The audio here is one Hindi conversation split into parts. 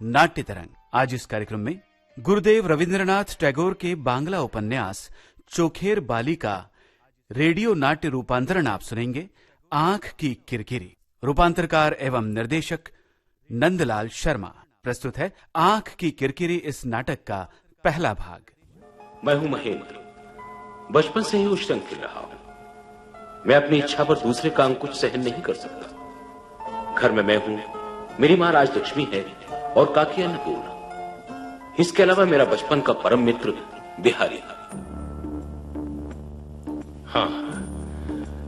नाट्य तरंग। आज इस कार्यक्रम में गुरुदेव रविंद्रनाथ टैगोर के बांग्ला उपन्यास चोखेर बाली का रेडियो नाट्य रूपांतरण आप सुनेंगे, आंख की किरकिरी। रूपांतरकार एवं निर्देशक नंदलाल शर्मा। प्रस्तुत है आंख की किरकिरी, इस नाटक का पहला भाग। मैं हूं महेंद्र, बचपन से ही उच्च रंग खेल रहा हूं। मैं अपनी इच्छा पर दूसरे का अंकुश सहन नहीं कर सकता। घर में मैं हूं, मेरी मां राजलक्ष्मी है और काकी अन्नपूर्णा। इसके अलावा मेरा बचपन का परम मित्र बिहारी है। हाँ,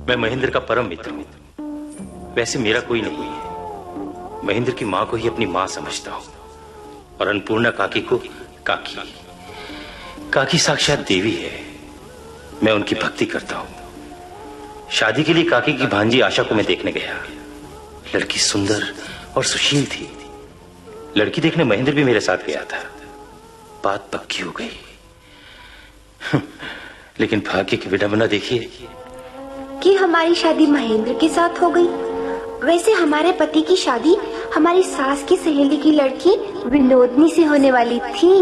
मैं महेंद्र का परम मित्र हूं। वैसे मेरा कोई न कोई है। महेंद्र की मां को ही अपनी मां समझता हूं और अन्नपूर्णा काकी को काकी। काकी साक्षात देवी है। मैं उनकी भक्ति करता हूं। शादी के लिए काकी की भांजी आशा को मैं देखने गया। लड़की सुंदर और सुशील थी। लड़की देखने महेंद्र भी मेरे साथ गया था। बात पक्की हो गई। लेकिन भाग्य की विडंबना देखिए कि हमारी शादी महेंद्र के साथ हो गई। वैसे हमारे पति की शादी हमारी सास की सहेली की लड़की विनोदनी से होने वाली थी,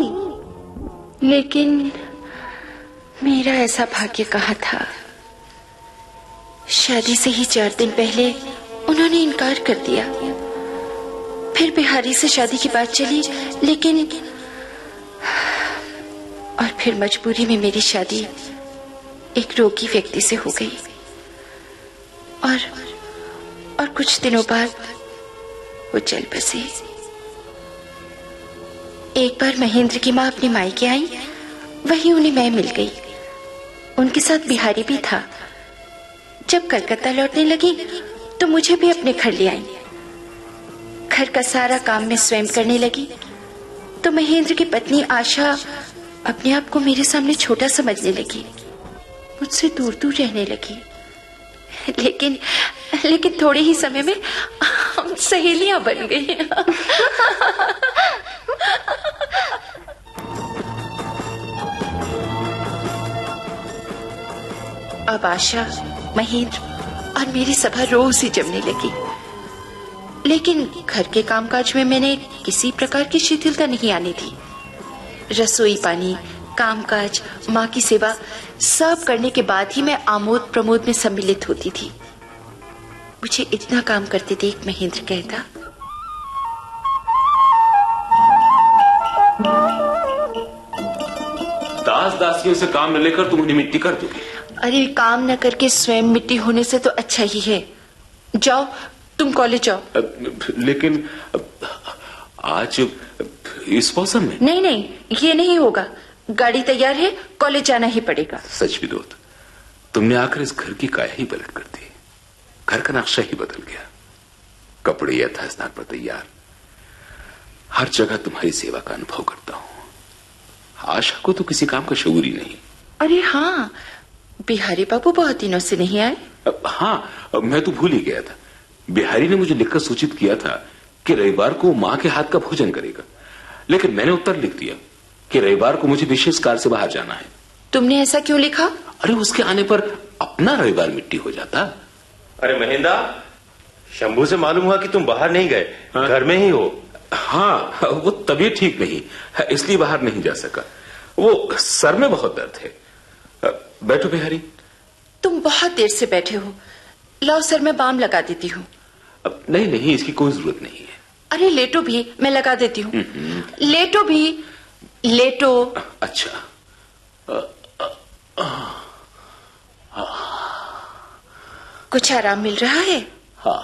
लेकिन मेरा ऐसा भाग्य कहाँ था। शादी से ही 4 दिन पहले उन्होंने इनकार कर दिया। फिर बिहारी से शादी की बात चली, लेकिन और फिर मजबूरी में मेरी शादी एक रोगी व्यक्ति से हो गई। और कुछ दिनों बाद वो चल बसी। एक बार महेंद्र की मां अपनी मायके आई, वहीं उन्हें मैं मिल गई। उनके साथ बिहारी भी था। जब कलकत्ता लौटने लगी तो मुझे भी अपने घर ले आई। घर का सारा काम मैं स्वयं करने लगी तो महेंद्र की पत्नी आशा अपने आप को मेरे सामने छोटा समझने लगी, मुझसे दूर दूर रहने लगी। लेकिन थोड़े ही समय में हम सहेलियां बन गई। अब आशा, महेंद्र और मेरी सभा रोज ही जमने लगी। लेकिन घर के कामकाज में मैंने किसी प्रकार की शिथिलता नहीं आने दी। रसोई पानी, कामकाज, माँ की सेवा सब करने के बाद ही मैं आमोद प्रमोद में सम्मिलित होती थी। मुझे इतना काम करते देख महेंद्र कहता, दास दासियों से काम न लेकर तुम उन्हें मिट्टी कर दोगे। अरे काम न करके स्वयं मिट्टी होने से तो अच्छा ही है। जाओ, तुम कॉलेज जाओ। लेकिन आज इस मौसम में? नहीं, ये नहीं होगा। गाड़ी तैयार है, कॉलेज जाना ही पड़ेगा। सच विनोद, तुमने आकर इस घर की काया ही पलट कर दी। घर का नक्शा ही बदल गया। कपड़े यथास्थान पर तैयार। हर जगह तुम्हारी सेवा का अनुभव करता हूं। आशा को तो किसी काम का शऊर ही नहीं। अरे हाँ, बिहारी बाबू बहुत दिनों से नहीं आए। हाँ, मैं तो भूल ही गया था। बिहारी ने मुझे लिखकर सूचित किया था कि रविवार को मां के हाथ का भोजन करेगा, लेकिन मैंने उत्तर लिख दिया कि रविवार को मुझे विशेष कार्य से बाहर जाना है। तुमने ऐसा क्यों लिखा? अरे उसके आने पर अपना रविवार मिट्टी हो जाता। अरे महेंद्र, शंभू से मालूम हुआ कि तुम बाहर नहीं गए। हाँ? घर में ही हो। हाँ, वो तबीयत ठीक नहीं, इसलिए बाहर नहीं जा सका। वो सर में बहुत दर्द है। बैठो बिहारी। तुम बहुत देर से बैठे हो। लाओ, सर में बाम लगा देती हूँ। नहीं, इसकी कोई जरूरत नहीं है। अरे लेटो भी, मैं लगा देती हूँ। लेटो भी, लेटो। अच्छा। कुछ आराम मिल रहा है? हाँ।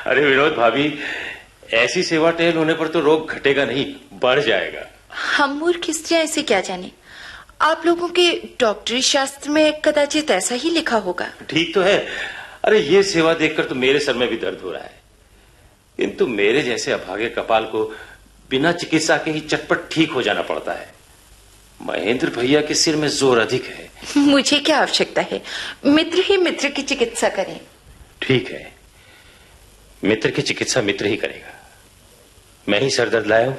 अरे विनोद भाभी, ऐसी सेवा टहल होने पर तो रोग घटेगा नहीं, बढ़ जाएगा। हम मूर्ख स्त्रियां ऐसे क्या जाने। आप लोगों के डॉक्टरी शास्त्र में कदाचित ऐसा ही लिखा होगा। ठीक तो है। अरे ये सेवा देखकर तो मेरे सर में भी दर्द हो रहा है, किंतु मेरे जैसे अभागे कपाल को बिना चिकित्सा के ही चटपट ठीक हो जाना पड़ता है। महेंद्र भैया के सिर में जोर अधिक है। मुझे क्या आवश्यकता है? मित्र ही मित्र की चिकित्सा करें। ठीक है, मित्र की चिकित्सा मित्र ही करेगा। मैं ही सर दर्द लाया हूं,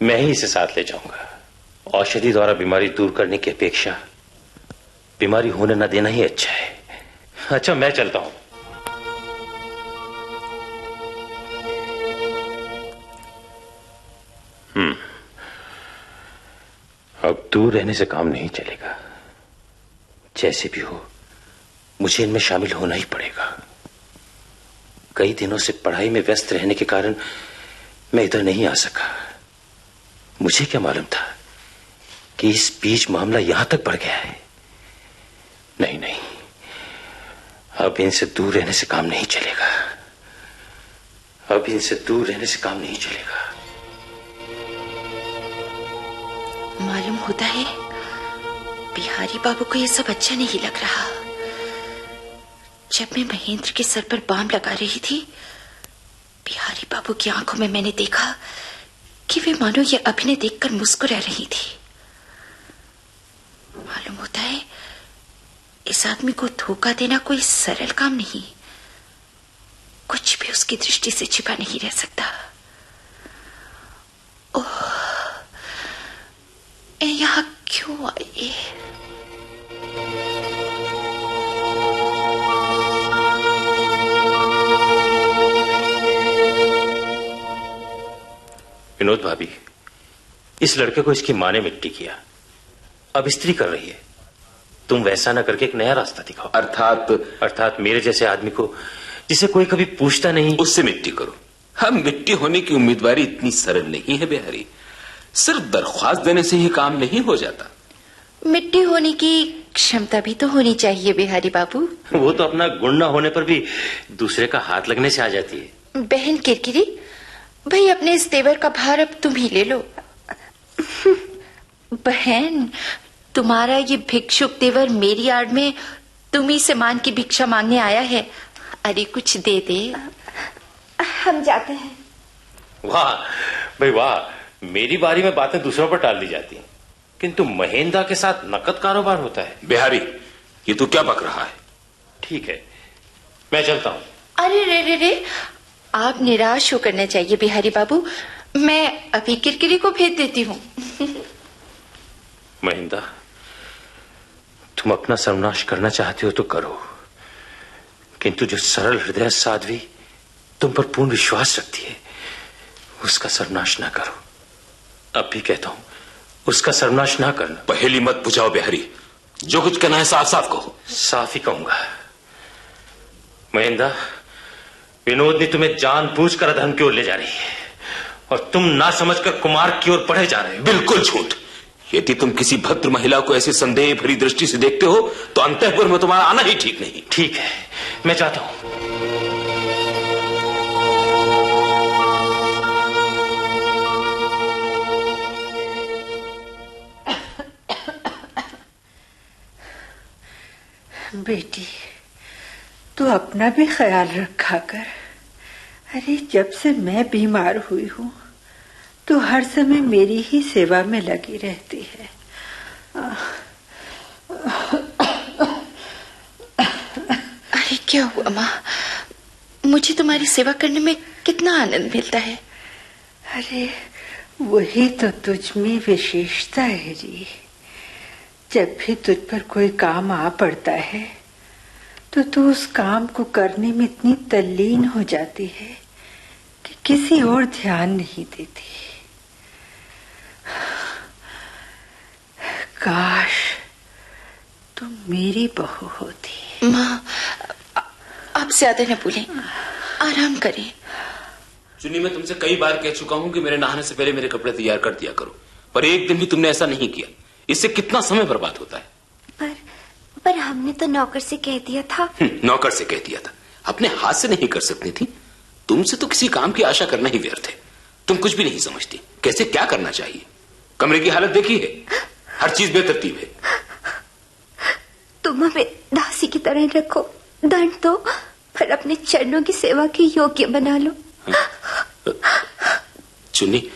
मैं ही इसे साथ ले जाऊंगा। औषधि द्वारा बीमारी दूर करने की अपेक्षा बीमारी होने न देना ही अच्छा है। अच्छा, मैं चलता हूं। अब दूर रहने से काम नहीं चलेगा। जैसे भी हो मुझे इनमें शामिल होना ही पड़ेगा। कई दिनों से पढ़ाई में व्यस्त रहने के कारण मैं इधर नहीं आ सका। मुझे क्या मालूम था कि इस बीच मामला यहां तक बढ़ गया है। नहीं नहीं, अब इनसे दूर रहने से काम नहीं चलेगा। अब इनसे दूर रहने से काम नहीं चलेगा। मालूम होता है बिहारी बाबू को ये सब अच्छा नहीं लग रहा। जब मैं महेंद्र के सर पर बाम लगा रही थी, बिहारी बाबू की आंखों में मैंने देखा कि वे मानो ये अभिनय देखकर मुस्कुरा रही थी। मालूम होता है इस आदमी को धोखा देना कोई सरल काम नहीं। कुछ भी उसकी दृष्टि से छिपा नहीं रह सकता। ओह, यहाँ क्यों आई? विनोद भाभी, इस लड़के को इसकी माँ ने मिट्टी किया, अब स्त्री कर रही है। तुम वैसा ना करके एक नया रास्ता दिखाओ। अर्थात मेरे जैसे आदमी को, जिसे कोई कभी पूछता नहीं, उससे मिट्टी करो। हम मिट्टी होने की उम्मीदवारी इतनी सरल नहीं है बिहारी। सिर्फ दरख्वास्त देने से ही काम नहीं हो जाता। मिट्टी होने की क्षमता भी तो होनी चाहिए बिहारी बाबू। वो तो अपना गुण न होने पर भी दूसरे का हाथ लगने से आ जाती है। बहन किरकिरी, भाई अपने इस तेवर का भार अब तुम ही ले लो। बहन, तुम्हारा ये भिक्षुक तेवर मेरी आड़ में तुम्ही से मान की भिक्षा मांगने आया है। अरे कुछ दे दे। हम जाते हैं। वाह भाई वाह, मेरी बारी में बातें दूसरों पर टाल दी जाती हैं, किंतु महेंद्र के साथ नकद कारोबार होता है। बिहारी, ये तू क्या बक रहा है? ठीक है, मैं चलता हूँ। अरे रे रे रे, आप निराश होकर न चाहिए बिहारी बाबू। मैं अभी किरकिरी को भेज देती हूँ। महेंद्र, तुम अपना सर्वनाश करना चाहते हो तो करो, किंतु जो सरल हृदय साध्वी तुम पर पूर्ण विश्वास रखती है, उसका सर्वनाश ना करो। अब भी कहता हूं, उसका सर्वनाश ना करना। पहेली मत बुझाओ बिहारी, जो कुछ कहना है साफ साफ कहो। साफ ही कहूंगा। महेंद्र, विनोद ने तुम्हें जानबूझकर अधर्म की ओर ले जा रही है और तुम ना समझकर कुमार की ओर बढ़े जा रहे हो। बिल्कुल झूठ। यदि तुम किसी भद्र महिला को ऐसी संदेह भरी दृष्टि से देखते हो तो अंतःपुर में तुम्हारा आना ही ठीक नहीं। ठीक है, मैं जाता हूं। बेटी, तू अपना भी ख्याल रखा कर। अरे जब से मैं बीमार हुई हूँ तो हर समय मेरी ही सेवा में लगी रहती है। अरे क्या हुआ माँ? मुझे तुम्हारी सेवा करने में कितना आनंद मिलता है। अरे वही तो तुझ में विशेषता है जी। जब भी तुझ पर कोई काम आ पड़ता है तो तू उस काम को करने में इतनी तल्लीन हो जाती है कि किसी और ध्यान नहीं देती। काश तुम मेरी बहू होती। माँ, आप ज्यादा न बोलें, आराम करें। चुन्नी, मैं तुमसे कई बार कह चुका हूं कि मेरे नहाने से पहले मेरे कपड़े तैयार कर दिया करो, पर एक दिन भी तुमने ऐसा नहीं किया। इससे कितना समय बर्बाद होता है। पर हमने तो नौकर से कह दिया था। नौकर से कह दिया था, अपने हाथ से नहीं कर सकती थी? तुमसे तो किसी काम की आशा करना ही व्यर्थ है। तुम कुछ भी नहीं समझती कैसे क्या करना चाहिए। कमरे की हालत देखी है, हर चीज बेतरतीब है। तुम हमें दासी की तरह रखो, दंड दो, फिर अपने चरणों की सेवा के योग्य बना लो। चुन्नी,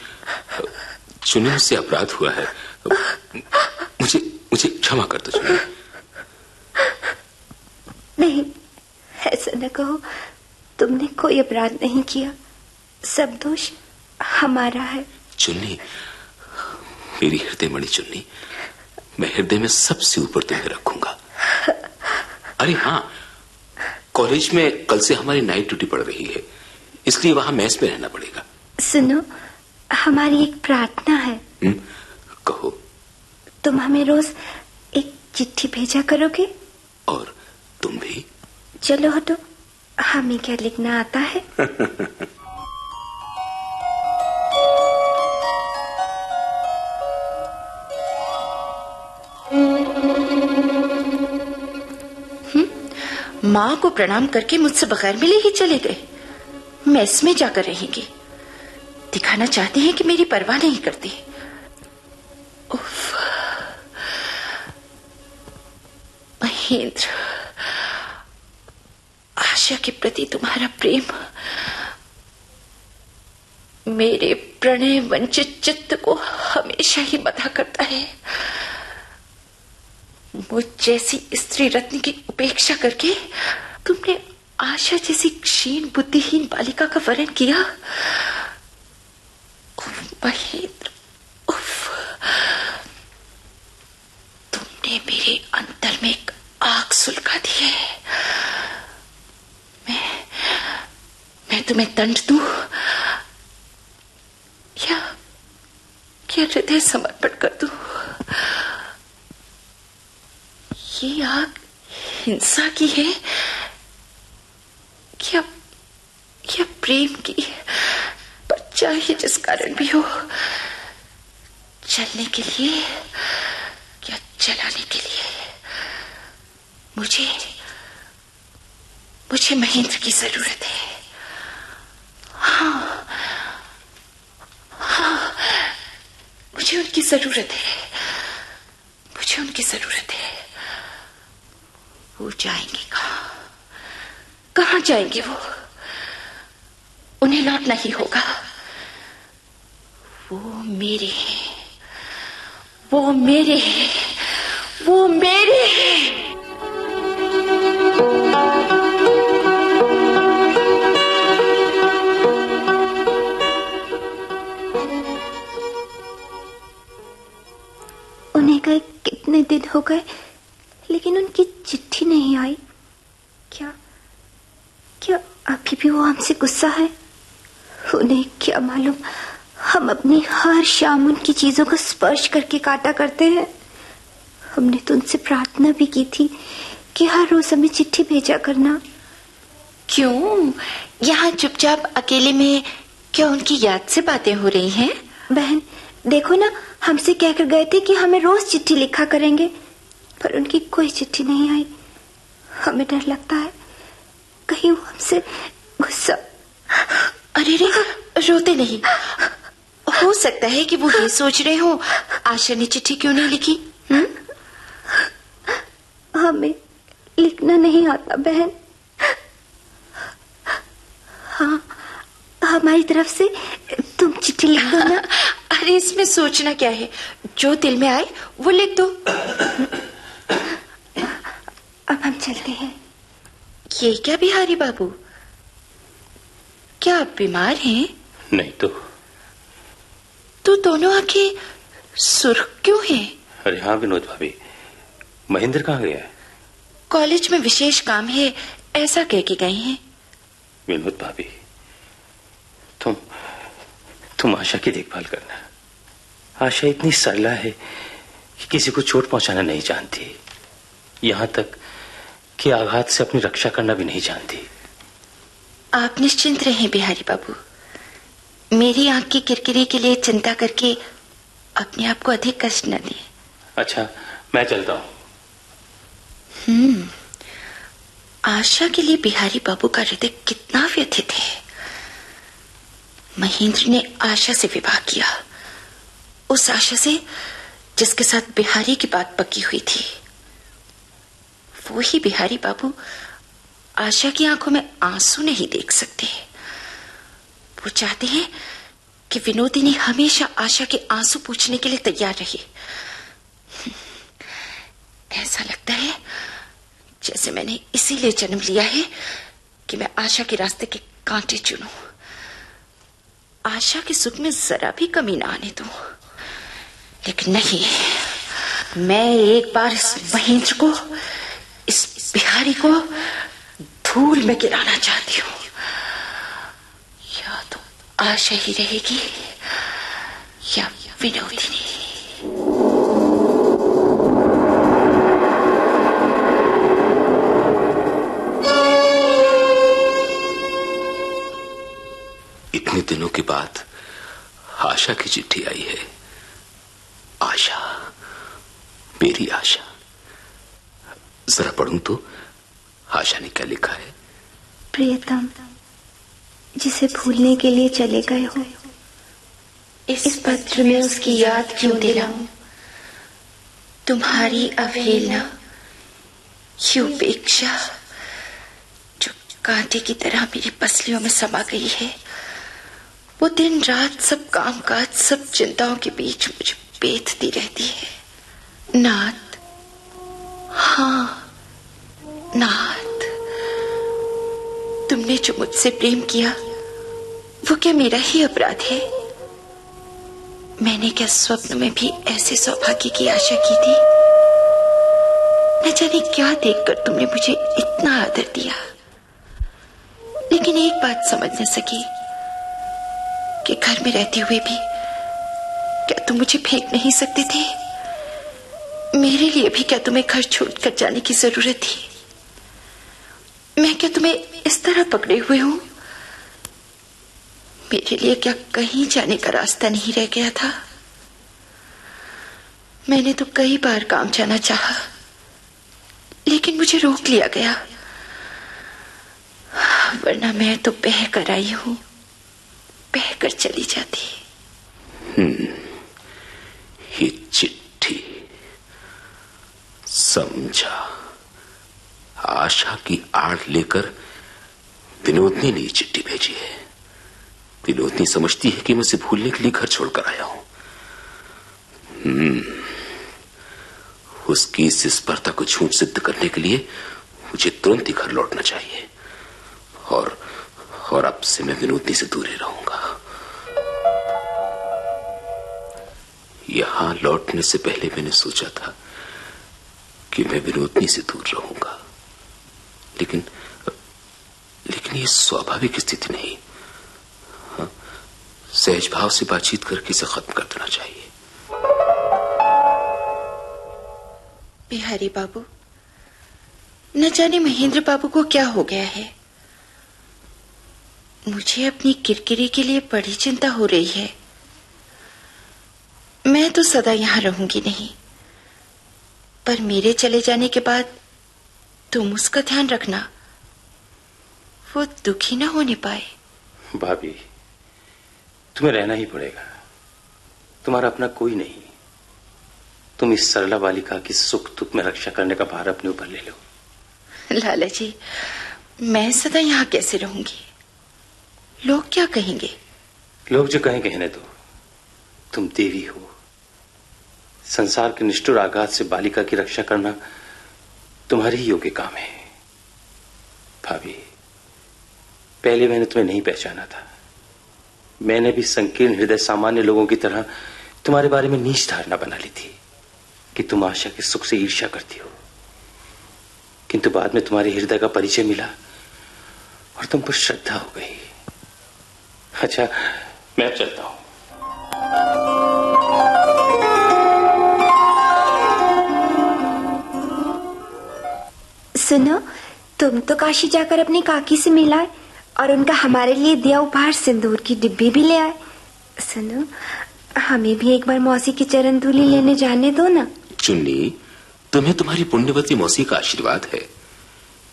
मुझसे अपराध हुआ है, मुझे क्षमा कर दो चुन्नी। नहीं, ऐसा न कहो। तुमने कोई अपराध नहीं किया, सब दोष हमारा है। चुन्नी, मेरी हृदय मणि चुन्नी, मैं हृदय में सबसे ऊपर तुम्हें रखूंगा। अरे हाँ, कॉलेज में कल से हमारी नाइट ड्यूटी पड़ रही है, इसलिए वहां मेस में रहना पड़ेगा। सुनो, हमारी एक प्रार्थना है। कहो। हमें रोज एक चिट्ठी भेजा करोगे? और तुम भी? चलो हटो, हमें क्या लिखना आता है? माँ को प्रणाम करके मुझसे बगैर मिले ही चले गए। मेस में जाकर रहेंगी, दिखाना चाहते हैं कि मेरी परवाह नहीं करती। उफ। महेंद्र, आशा के प्रति तुम्हारा प्रेम मेरे प्रणय वंचित चित्त को हमेशा ही बधा करता है। मुझ जैसी स्त्री रत्न की उपेक्षा करके तुमने आशा जैसी क्षीण बुद्धिहीन बालिका का वरण किया। महेंद्र, उफ, तुमने मेरे अंतर में एक आग सुलगा दी है। मैं तुम्हें दंड दूं या हृदय समर्पण कर दूं? ये आग हिंसा की है क्या प्रेम की? पर चाहे जिस कारण भी हो, चलने के लिए या चलाने के लिए मुझे महेंद्र की जरूरत है। हाँ, मुझे उनकी जरूरत है, मुझे उनकी जरूरत है। वो जाएंगे कहाँ जाएंगे? वो उन्हें लौटना ही होगा। वो मेरे हैं, वो मेरे हैं, वो मेरे हैं। उन्हें गए कितने दिन हो गए, लेकिन उनकी चिट्ठी नहीं आई। क्या अभी भी वो हमसे गुस्सा है? उन्हें क्या मालूम, हम अपनी हर शाम उनकी चीजों को स्पर्श करके काटा करते हैं। हमने तो उनसे प्रार्थना भी की थी कि हर रोज हमें चिट्ठी भेजा करना। क्यों यहाँ चुपचाप अकेले में क्या उनकी याद से बातें हो रही हैं? बहन देखो ना, हमसे कहकर गए थे कि हमें रोज चिट्ठी लिखा करेंगे, पर उनकी कोई चिट्ठी नहीं आई। हमें डर लगता है कहीं वो हमसे गुस्सा। अरे रे, रोते नहीं। हो सकता है कि वो ये सोच रहे हो आशा ने चिट्ठी क्यों नहीं लिखी। हमें लिखना नहीं आता बहन। हाँ, हमारी तरफ से तुम चिट्ठी लिख दो ना। अरे इसमें सोचना क्या है, जो दिल में आए वो लिख दो। अब हम चलते हैं। ये क्या बिहारी बाबू, क्या आप बीमार हैं? नहीं तो दोनों आंखें सुर्ख क्यों हैं? अरे हाँ विनोद भाभी, महेंद्र कहाँ गया है? कॉलेज में विशेष काम है, ऐसा कह के गए हैं। विनोद भाभी, तुम आशा की देखभाल करना। आशा इतनी सरला है कि किसी को चोट पहुंचाना नहीं जानती, यहां तक कि आघात से अपनी रक्षा करना भी नहीं जानती। आप निश्चिंत रहें बिहारी बाबू, मेरी आंख की किरकिरी के लिए चिंता करके अपने आप को अधिक कष्ट न दें। अच्छा, मैं चलता हूं। आशा के लिए बिहारी बाबू का हृदय कितना व्यथित है। महेंद्र ने आशा से विवाह किया, उस आशा से जिसके साथ बिहारी की बात पक्की हुई थी। वो ही बिहारी बाबू आशा की आंखों में आंसू नहीं देख सकते। वो चाहते हैं कि विनोदिनी हमेशा आशा के आंसू पूछने के लिए तैयार रहे। ऐसा लगता है जैसे मैंने इसीलिए जन्म लिया है कि मैं आशा के रास्ते के कांटे चुनूं, आशा के सुख में जरा भी कमी ना आने दूं। लेकिन नहीं, मैं एक बार इस महेंद्र को, इस बिहारी को धूल में गिराना चाहती हूँ। या तो आशा ही रहेगी या विनोदिनी। दिनों के बाद आशा की चिट्ठी आई है। आशा, मेरी आशा। जरा पढ़ूं तो आशा ने क्या लिखा है। प्रियतम, जिसे भूलने के लिए चले गए हो, इस पत्र में उसकी याद क्यों दिलाऊं? तुम्हारी अवहेलना, ये उपेक्षा जो कांटे की तरह मेरी पसलियों में समा गई है, वो दिन रात सब कामकाज, सब चिंताओं के बीच मुझे बेधती रहती है। नाथ, हाँ नाथ, तुमने जो मुझसे प्रेम किया वो क्या मेरा ही अपराध है? मैंने क्या स्वप्न में भी ऐसे सौभाग्य की आशा की थी? न जाने क्या देखकर तुमने मुझे इतना आदर दिया, लेकिन एक बात समझ न सकी कि घर में रहते हुए भी क्या तुम मुझे फेंक नहीं सकते थे? मेरे लिए भी क्या तुम्हें घर छोड़कर जाने की जरूरत थी? मैं क्या तुम्हें इस तरह पकड़े हुए हूं? मेरे लिए क्या कहीं जाने का रास्ता नहीं रह गया था? मैंने तो कई बार काम जाना चाहा, लेकिन मुझे रोक लिया गया, वरना मैं तो बह कर आई हूं, बह कर चली जाती। ये चिट्ठी, समझा। आशा की आड़ लेकर विनोदनी ने ये चिट्ठी भेजी है। विनोदनी समझती है कि मैं उसे भूलने के लिए घर छोड़कर आया हूं। उसकी इस स्पर्धा को झूठ सिद्ध करने के लिए मुझे तुरंत ही घर लौटना चाहिए, और अब से मैं विनोदनी से दूर ही रहूंगा। यहां लौटने से पहले मैंने सोचा था कि मैं विनोदनी से दूर रहूंगा, लेकिन ये स्वाभाविक स्थिति नहीं। सहज भाव से बातचीत करके इसे खत्म कर देना चाहिए। बिहारी बाबू, न जाने महेंद्र बाबू को क्या हो गया है। मुझे अपनी किरकिरी के लिए बड़ी चिंता हो रही है। मैं तो सदा यहां रहूंगी नहीं, पर मेरे चले जाने के बाद तुम उसका ध्यान रखना, वो दुखी ना होने पाए। भाभी, तुम्हें रहना ही पड़ेगा। तुम्हारा अपना कोई नहीं। तुम इस सरला बालिका की सुख दुख में रक्षा करने का भार अपने ऊपर ले लो। लाला जी, मैं सदा यहां कैसे रहूंगी? लोग क्या कहेंगे? लोग जो कहें कहने दो। तुम देवी हो। संसार के निष्ठुर आघात से बालिका की रक्षा करना तुम्हारे ही योग्य काम है। भाभी, पहले मैंने तुम्हें नहीं पहचाना था। मैंने भी संकीर्ण हृदय सामान्य लोगों की तरह तुम्हारे बारे में नीच धारणा बना ली थी कि तुम आशा के सुख से ईर्ष्या करती हो, किंतु बाद में तुम्हारे हृदय का परिचय मिला और तुम पर श्रद्धा हो गई। अच्छा, मैं चलता हूं। सुनो, तुम तो काशी जाकर अपनी काकी से मिलाए और उनका हमारे लिए दिया उपहार सिंदूर की डिब्बी भी ले आए। सुनो, हमें भी एक बार मौसी की चरण धूली लेने जाने दो ना। चुन्नी, तुम्हें तुम्हारी पुण्यवती मौसी का आशीर्वाद है।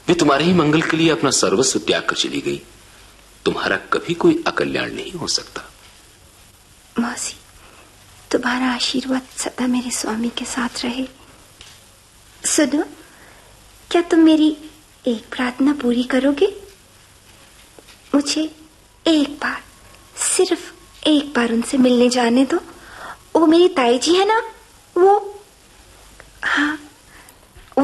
वे तुम्हारे ही मंगल के लिए अपना सर्वस्व त्याग कर चली गई। तुम्हारा कभी कोई अकल्याण नहीं हो सकता। मौसी, तुम्हारा आशीर्वाद सदा मेरे स्वामी के साथ रहे। सुनो, क्या तुम मेरी एक प्रार्थना पूरी करोगे? मुझे एक बार, सिर्फ एक बार उनसे मिलने जाने दो। वो मेरी ताई जी है ना, वो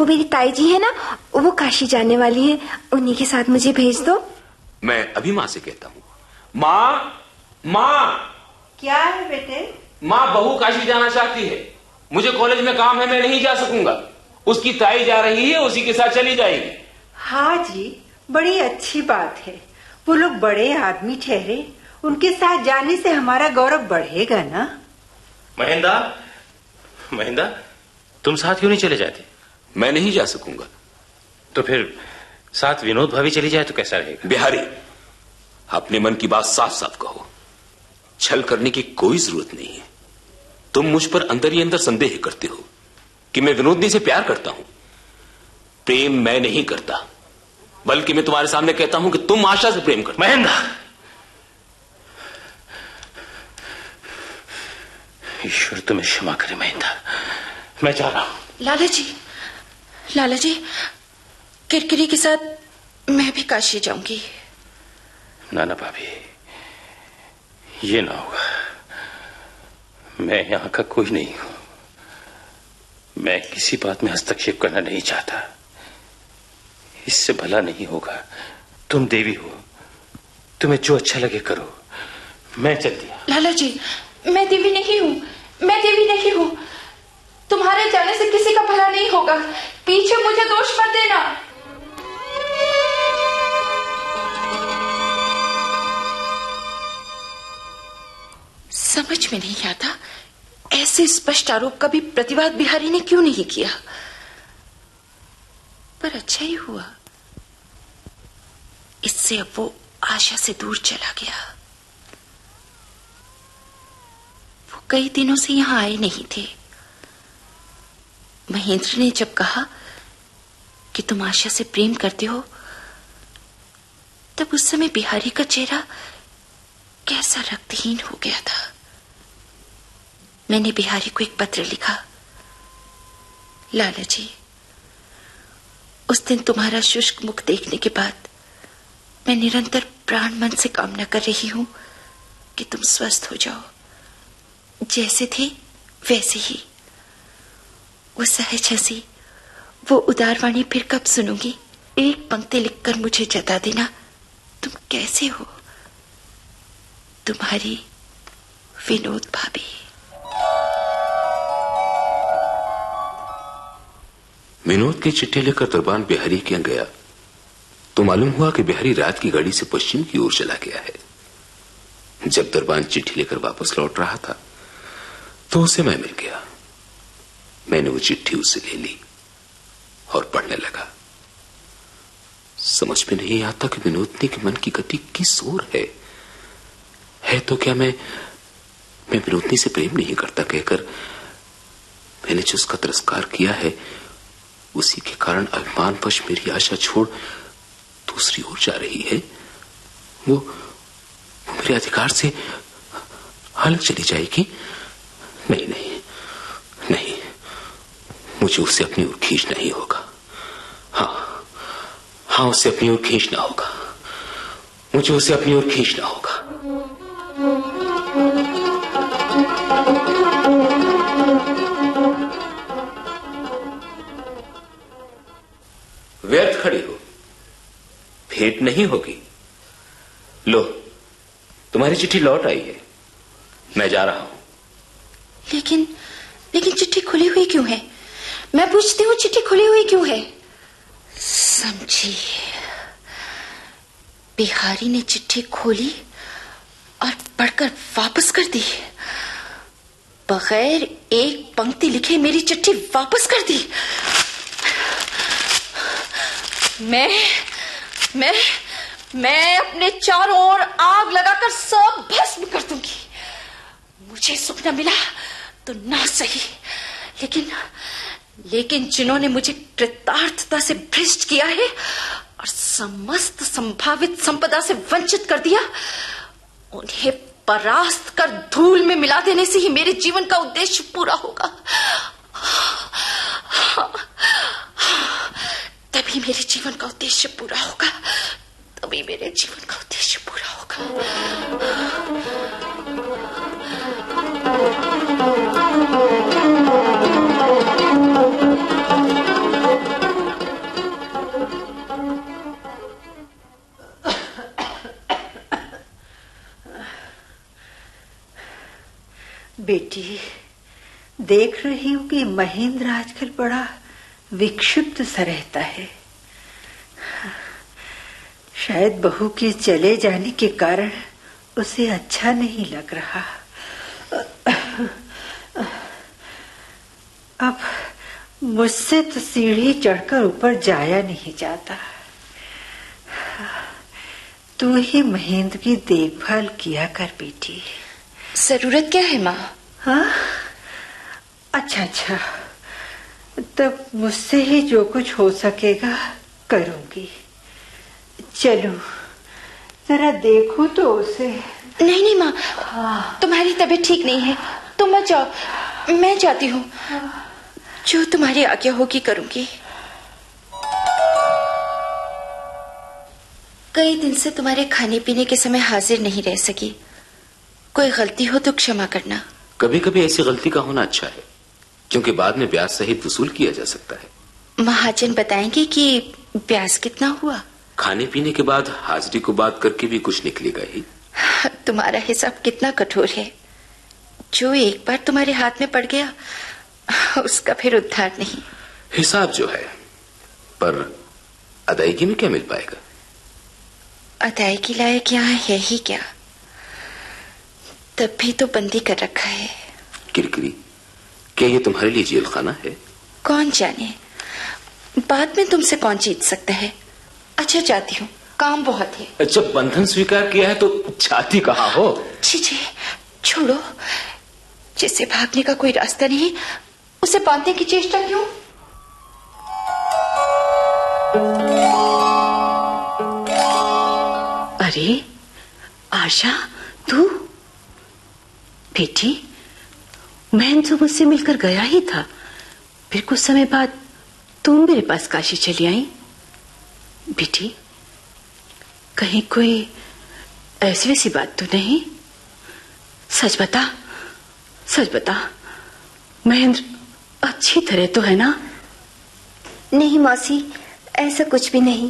मेरी ताई जी है ना, वो काशी जाने वाली है। उन्हीं के साथ मुझे भेज दो। मैं अभी माँ से कहता हूँ। माँ, क्या है बेटे? माँ, बहू काशी जाना चाहती है। मुझे कॉलेज में काम है, मैं नहीं जा सकूंगा। उसकी ताई जा रही है, उसी के साथ चली जाएगी। हाँ जी, बड़ी अच्छी बात है। वो लोग बड़े आदमी ठहरे, उनके साथ जाने से हमारा गौरव बढ़ेगा ना। महेंद्र, तुम साथ क्यों नहीं चले जाते? मैं नहीं जा सकूंगा। तो फिर साथ विनोद भाभी चली जाए तो कैसा रहेगा? बिहारी, अपने मन की बात साफ साफ कहो। छल करने की कोई जरूरत नहीं है। तुम मुझ पर अंदर ही अंदर संदेह करते हो कि मैं विनोदनी से प्यार करता हूं। प्रेम मैं नहीं करता, बल्कि मैं तुम्हारे सामने कहता हूं कि तुम आशा से प्रेम करते। महेंद्र, ईश्वर तुम्हें क्षमा करे महेंद्र, मैं जा रहा हूं। लाला जी, किरकिरी के साथ मैं भी काशी जाऊंगी। नाना भाभी, ये ना होगा। मैं यहां का कोई नहीं हूं। मैं किसी बात में हस्तक्षेप करना नहीं चाहता। इससे भला नहीं होगा। तुम देवी हो, तुम्हें जो अच्छा लगे करो। मैं चल दिया। लाला जी, मैं देवी नहीं हूं, मैं देवी नहीं हूं। तुम्हारे जाने से किसी का भला नहीं होगा। पीछे मुझे दोष मत देना। समझ में नहीं आता, ऐसे स्पष्ट आरोप का भी प्रतिवाद बिहारी ने क्यों नहीं किया। पर अच्छा ही हुआ, इससे अब वो आशा से दूर चला गया। वो कई दिनों से यहां आए नहीं थे। महेंद्र ने जब कहा कि तुम आशा से प्रेम करते हो, तब उस समय बिहारी का चेहरा कैसा रक्तहीन हो गया था। मैंने बिहारी को एक पत्र लिखा। लाला जी, उस दिन तुम्हारा शुष्क मुख देखने के बाद मैं निरंतर प्राण मन से कामना कर रही हूं कि तुम स्वस्थ हो जाओ। जैसे थे वैसे ही। वो सहज हंसी, वो उदारवाणी फिर कब सुनूंगी। एक पंक्ति लिखकर मुझे जता देना, तुम कैसे हो। तुम्हारी विनोद भाभी। विनोद की चिट्ठी लेकर दरबान बिहारी के यहाँ गया तो मालूम हुआ कि बिहारी रात की गाड़ी से पश्चिम की ओर चला गया है। जब दरबान चिट्ठी लेकर वापस लौट रहा था तो उसे मैं मिल गया। मैंने वो चिट्ठी उसे ले ली और पढ़ने लगा। समझ में नहीं आता कि विनोदनी के मन की गति किस ओर है तो क्या मैं विनोदनी से प्रेम नहीं करता कहकर मैंने जो उसका तिरस्कार किया है, उसी के कारण अभिमानवश मेरी आशा छोड़ दूसरी ओर जा रही है। वो मेरे अधिकार से अलग चली जाएगी। नहीं नहीं नहीं, मुझे उसे अपनी ओर खींचना ही होगा। हाँ, उसे अपनी ओर खींचना होगा। मुझे उसे अपनी ओर खींचना होगा। व्यर्थ खड़ी हो, भेंट नहीं होगी। लो, तुम्हारी चिट्ठी लौट आई है। मैं जा रहा हूं। लेकिन चिट्ठी खुली हुई क्यों है? मैं पूछती हूँ, चिट्ठी खुली हुई क्यों है? समझी, बिहारी ने चिट्ठी खोली और पढ़कर वापस कर दी। बगैर एक पंक्ति लिखे मेरी चिट्ठी वापस कर दी। मैं अपने चारों ओर आग लगाकर सब भस्म कर दूंगी। मुझे सुख न मिला तो ना सही, लेकिन जिन्होंने मुझे कृतार्थता से भ्रष्ट किया है और समस्त संभावित संपदा से वंचित कर दिया, उन्हें परास्त कर धूल में मिला देने से ही मेरे जीवन का उद्देश्य पूरा होगा। तभी मेरे जीवन का उद्देश्य पूरा होगा। तभी मेरे जीवन का उद्देश्य पूरा होगा। बेटी, देख रही हूं कि महेंद्र आजकल बड़ा विक्षिप्त सा रहता है। शायद बहू के चले जाने के कारण उसे अच्छा नहीं लग रहा। अब मुझसे तो सीढ़ी चढ़कर ऊपर जाया नहीं जाता। तू ही महेंद्र की देखभाल किया कर बेटी। जरूरत क्या है माँ? हाँ, अच्छा, तब मुझसे ही जो कुछ हो सकेगा करूंगी। चलो जरा देखो तो उसे। नहीं माँ, तुम्हारी तबीयत ठीक नहीं है, तुम मत जाओ, मैं जाती हूँ। जो तुम्हारी आज्ञा होगी करूंगी। कई दिन से तुम्हारे खाने पीने के समय हाजिर नहीं रह सकी। कोई गलती हो तो क्षमा करना। कभी कभी ऐसी गलती का होना अच्छा है, क्योंकि बाद में ब्याज सहित वसूल किया जा सकता है। महाजन बताएंगे कि ब्याज कितना हुआ? खाने पीने के बाद हाजिरी को बात करके भी कुछ निकलेगा ही। तुम्हारा हिसाब कितना कठोर है। जो एक बार तुम्हारे हाथ में पड़ गया उसका फिर उद्धार नहीं। हिसाब जो है, पर अदायगी में क्या मिल पाएगा? अदायगी लायक यहाँ है ही क्या? तब भी तो बंदी कर रखा है। किरकिरी, क्या ये तुम्हारे लिए जेल खाना है? कौन जाने, बाद में तुमसे कौन जीत सकता है। अच्छा जाती हूँ, काम बहुत है। जब बंधन स्वीकार किया है तो जाती कहाँ हो? छी, छोड़ो। जिसे भागने का कोई रास्ता नहीं उसे बांधने की चेष्टा क्यों? अरे आशा, तू? बेटी, मैं तो मुझसे मिलकर गया ही था, फिर कुछ समय बाद तुम मेरे पास काशी चली आई। बेटी, कहीं कोई ऐसी वैसी बात तो नहीं? सच बता, महेंद्र अच्छी तरह तो है ना? नहीं मौसी, ऐसा कुछ भी नहीं,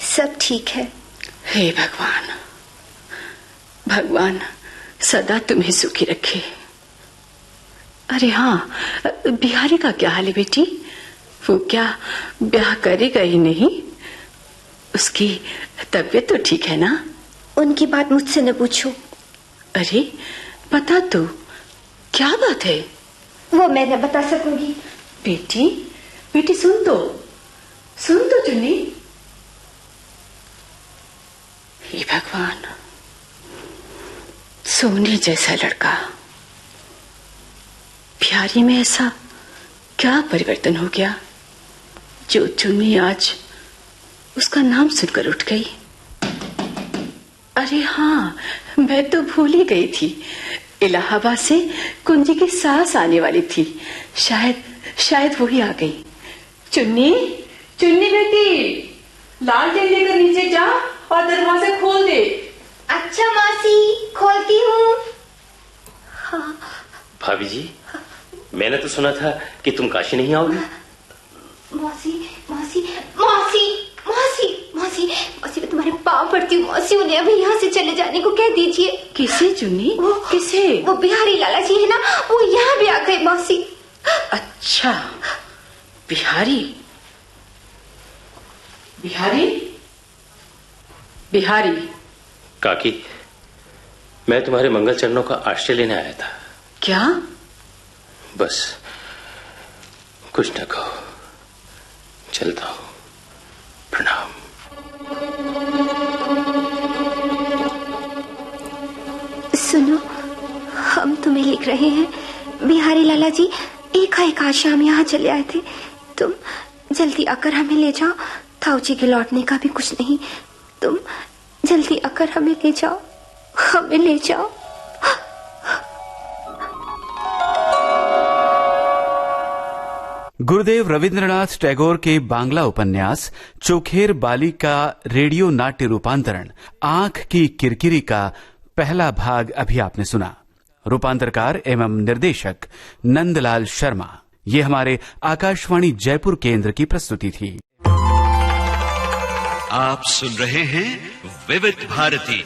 सब ठीक है। हे भगवान सदा तुम्हें सुखी रखे। अरे हाँ, बिहारी का क्या हाल है बेटी? वो क्या ब्याह करेगा ही नहीं? उसकी तबीयत तो ठीक है ना? उनकी बात मुझसे न पूछो। अरे बता तो, क्या बात है? वो मैं न बता सकूंगी। बेटी सुन तो चुन्नी। हे भगवान, सोने जैसा लड़का, बिहारी में ऐसा क्या परिवर्तन हो गया जो चुन्नी आज उसका नाम सुनकर उठ गई? अरे हाँ, मैं तो भूल ही गई थी, इलाहाबाद से कुंजी की सास आने वाली थी। शायद वो ही आ गई। चुन्नी बेटी, लालटेन लेकर नीचे जा और दरवाजा खोल दे। अच्छा मौसी, खोलती हूँ। हाँ। भाभी जी, मैंने तो सुना था कि तुम काशी नहीं आओगी। मौसी, मैं तुम्हारे पाँव पड़ती हूँ मौसी, उन्हें अभी यहाँ से चले जाने को कह दीजिए। किसे चुन्नी? किसे? वो बिहारी लाला जी है ना, वो यहाँ भी आ गए मौसी। अच्छा, बिहारी। काकी, मैं तुम्हारे मंगल चरणों का आश्रय लेने आया था। क्या? बस कुछ न कहो, चलता हूं। प्रणाम। सुनो, हम तुम्हें लिख रहे हैं। बिहारी लाला जी एकाएक आज शाम यहाँ चले आए थे। तुम जल्दी आकर हमें ले जाओ। ताऊ जी के लौटने का भी कुछ नहीं, तुम जल्दी आकर हमें ले जाओ। गुरुदेव रविंद्रनाथ टैगोर के बांग्ला उपन्यास चोखेर बाली का रेडियो नाट्य रूपांतरण आंख की किरकिरी का पहला भाग अभी आपने सुना। रूपांतरकार एवं निर्देशक नंदलाल शर्मा। ये हमारे आकाशवाणी जयपुर केंद्र की प्रस्तुति थी। आप सुन रहे हैं विविध भारती।